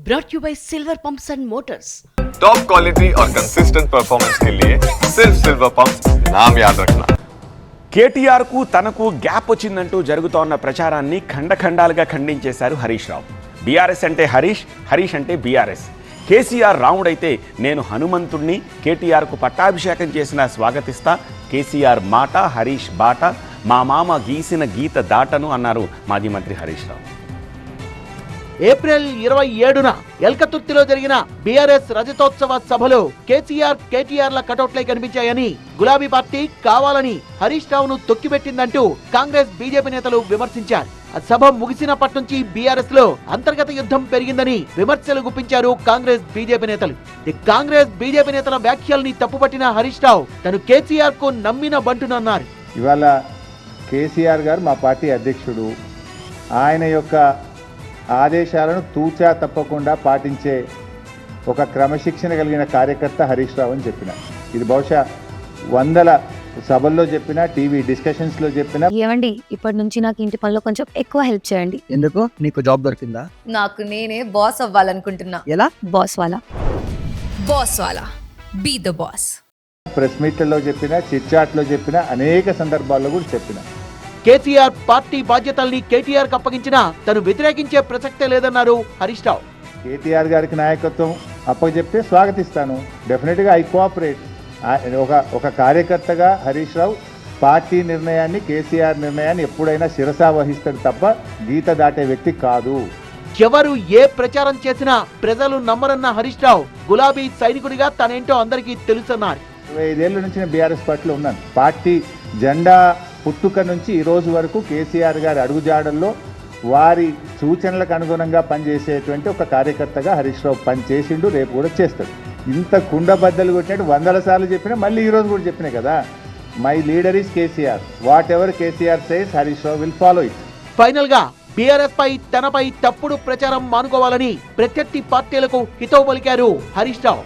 brought you by Silver Pumps and Motors. Top quality और consistent performance के लिए सिर्फ सिल्वर पंप्स नाम याद रखना. కేటీఆర్ కు తనకు గ్యాప్ వచ్చిందంటూ జరుగుతోన్న ప్రచారాన్ని ఖండఖండాలుగా ఖండించేశారు హరీష్ రావు. బీఆర్ఎస్ అంటే హరీష్, హరీష్ అంటే బీఆర్ఎస్. కేసీఆర్ రాముడైతే నేను హనుమంతుడిని, కేటీఆర్కు పట్టాభిషేకం చేసినా స్వాగతిస్తా. కేసీఆర్ మాట హరీష్ బాట, మా మామ గీసిన గీత దాటను అన్నారు మాజీ మంత్రి హరీష్ రావు. ఏప్రిల్ 27న ఎల్కతుర్తిలో జరిగిన బీఆర్ఎస్ రజతోత్సవ సభలో కేటీఆర్ల కటౌట్లే కనిపించాయని, గులాబీ పార్టీ కావాలని హరీష్ రావును తొక్కిపెట్టిందంటూ కాంగ్రెస్ బీజేపీ నేతలు విమర్శించారు. ఆ సభ ముగిసినప్పటి నుంచి బీఆర్ఎస్ లో అంతర్గత యుద్ధం పెరిగిందని విమర్శలు గుప్పించారు కాంగ్రెస్ బీజేపీ నేతలు. కాంగ్రెస్ బీజేపీ నేతల వ్యాఖ్యల్ని తప్పుపట్టిన హరీష్ రావు తను కేసీఆర్ కు నమ్మిన బంటునన్నారు. ఇవాళ కేసీఆర్ గారు మా పార్టీ అధ్యక్షుడు, ఆయన యొక్క ఆదేశాలను తూచా తప్పకుండా పాటించే ఒక క్రమశిక్షణ కలిగిన కార్యకర్త హరీష్ రావు అని చెప్పిన. ఇది బహుశా వందల సభల్లో చెప్పిన, టీవీ డిస్కషన్స్లో చెప్పిన. ఏమండి, ఇప్పటి నుంచి నాకు ఇంటి పనిలో కొంచెం ఎక్కువ హెల్ప్ చేయండి. ఎందుకు? నీకు జాబ్ దొరికిందా? నాకు నేనే బాస్ అవ్వాలనుకుంటున్నా. ఎలా? బాస్ వాలా బీ ద బాస్. ప్రెస్ మీట్లలో చెప్పిన, చిట్చాట్లో చెప్పిన, అనేక సందర్భాల్లో కూడా చెప్పిన. కేసీఆర్ పార్టీ బాధ్యతల్ని కేటీఆర్ కు అప్పగించినా తను వ్యతిరేకించే ప్రసక్తే లేదన్నారు హరీష్ రావు. కేటీఆర్ గారికి నాయకత్వం అప్పచెప్తే స్వాగతిస్తాను, డెఫినెట్గా ఐ కోఆపరేట్. ఒక కార్యకర్తగా హరీష్ రావు పార్టీ నిర్ణయాన్ని, కేసీఆర్ నిర్ణయాన్ని ఎప్పుడైనా శిరసా వహిస్తాడు తప్ప గీత దాటే వ్యక్తి కాదు. ఎవరు ఏ ప్రచారం చేసినా ప్రజలు నమ్మరన్న హరీష్ రావు గులాబీ సైనికుడిగా తనేంటో అందరికీ తెలుసన్నారు. 25 ఏళ్ళ నుంచి నేను బీఆర్ఎస్ పార్టీలో ఉన్నాను. పార్టీ జెండా పుట్టుక నుంచి ఈ రోజు వరకు కేసీఆర్ గారి అడుగుజాడల్లో వారి సూచనలకు అనుగుణంగా పనిచేసేటువంటి ఒక కార్యకర్తగా హరీష్ రావు పనిచేసిండు, రేపు కూడా చేస్తాడు. ఇంత కుండబద్దలు కొట్టినట్టు 100 సార్లు చెప్పినా మళ్ళీ ఈరోజు కూడా చెప్పినా కదా, my leader is KCR, what ever KCR says Harish Rao will follow it. Final గా బీఆర్ఎస్ పై తనపై తప్పుడు ప్రచారం మానుకోవాలని ప్రత్యర్థి పార్టీలకు హితవు పలికారు హరీష్ రావు.